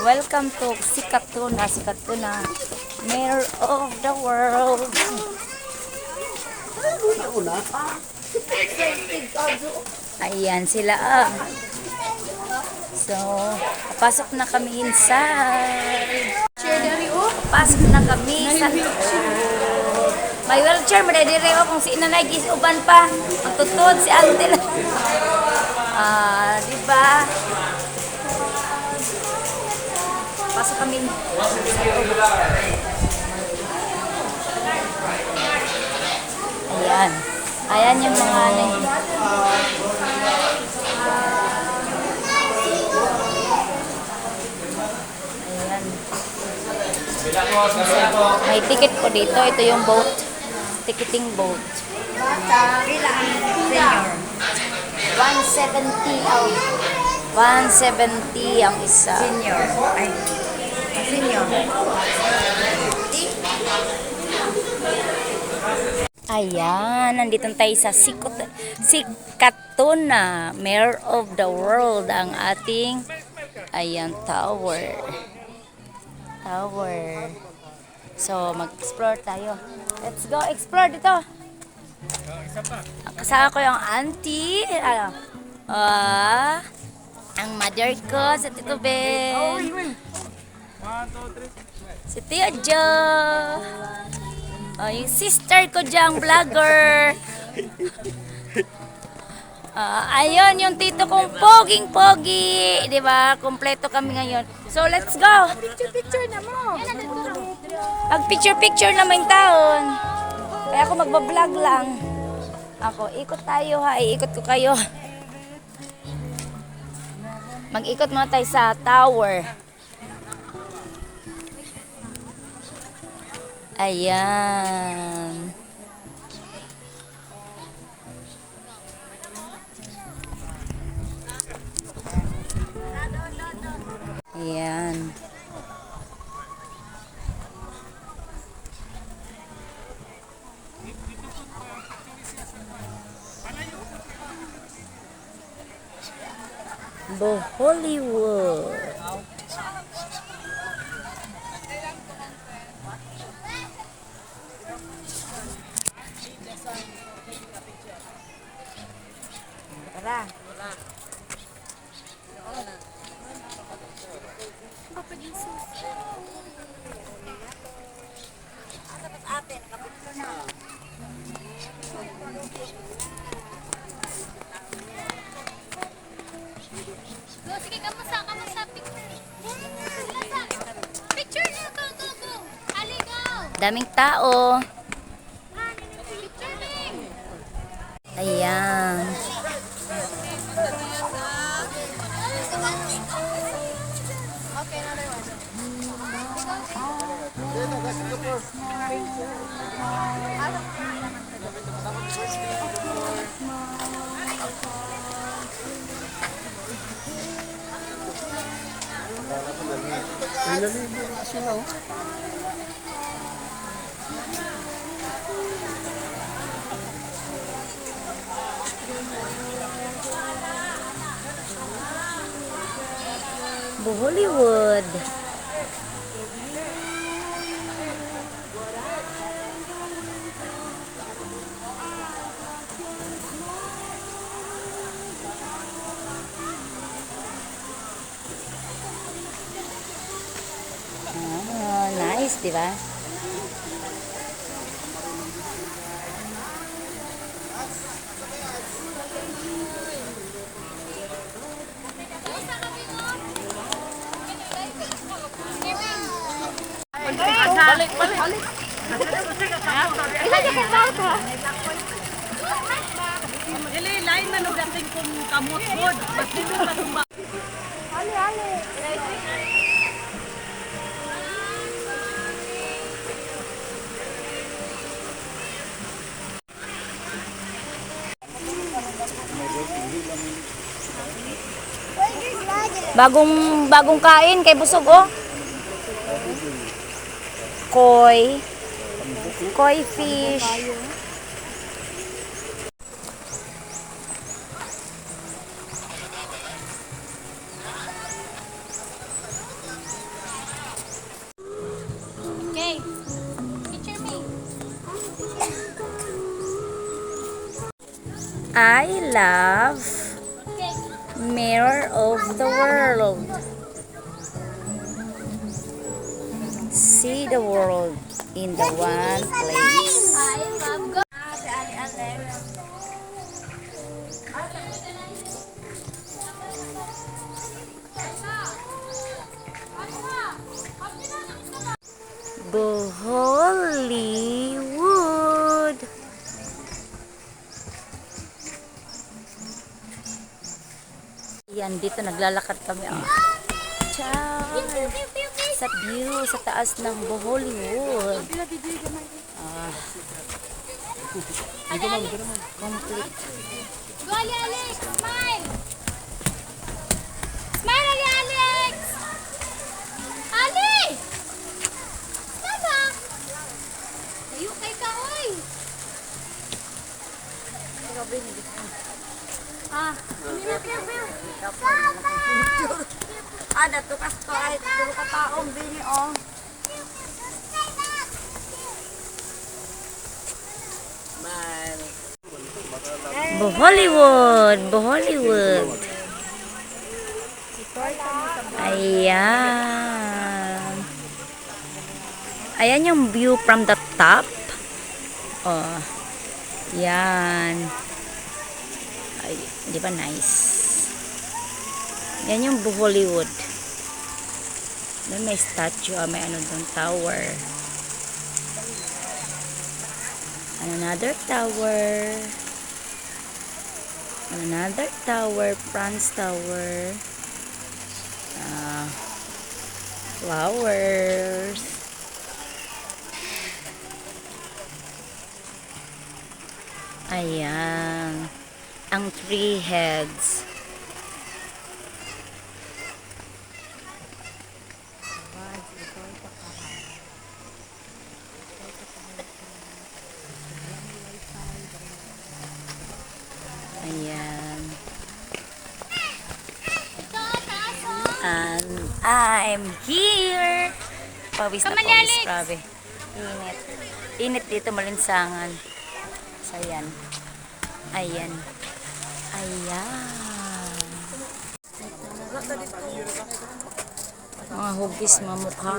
welcome to Sikatuna, Mayor of the World. Ayan sila So, pasok na kami inside. Pasok na kami sa loob. May wheelchair, madadiri ko kung si inanay gisuban pa. Ang tutod si ate na. Diba? Pasok kami. Ayan. Ayan yung mga Ayan. May ticket po dito. Ito yung boat. Ticketing boat. 170 170 ang isa. Senior. Ay. Senior. Ayan, nandito tayo sa Sikatuna, Mayor of the World, ang ating, ayan, tower. So, mag-explore tayo. Let's go explore dito. Kasama ko yung auntie, ang mother ko, sa Tito Ben. Si Tio Jo. Yung sister ko diyang vlogger. Ayun, yung tito kong poging-pogi. Diba? Kompleto kami ngayon. So, let's go. Picture na mo. Picture naman yung taon. Kaya ako magbablog lang. Ako, ikot tayo ha. Iikot ko kayo. Mag-ikot muna tayo sa tower. Ayan. Ayan. Hollywood. Tara. Sige, kamusta picture na, go. Aligaw. Daming tao. Picture din. Ayan. Hollywood. Nice, di ba? Balik. Dili lain na dating kung kamot pod. Mas dito na tumba. Ali. Bagong kain kay busog Koi fish. I love mirror of the world. See the world in the one place. I love go. Hollywood. Yan, dito naglalakad kami. Oh. Ciao. Sa view, sa taas ng Hollywood. Complete. Go, Ali Alex! Smile! Smile, Ali Alex! Ali! Tama! Layo kay ka, oy! Ada tukas to ay tulo ka taong bini oh. Hollywood, Hollywood. Ayan. Ayan yung view from the top. Oh. Yan. Ay, di ba nice? Yan yung Hollywood. Doon may statue, may ano doon, tower. Another tower. Another tower, France Tower. Flowers. Ayan. Ang three heads. Ayan. And I'm here. Pawis na Come on, pawis, Alex. grabe. Init. Init dito, malinsangan. So, ayan. Ayan. Ayan. Mga hugis, mga mukha.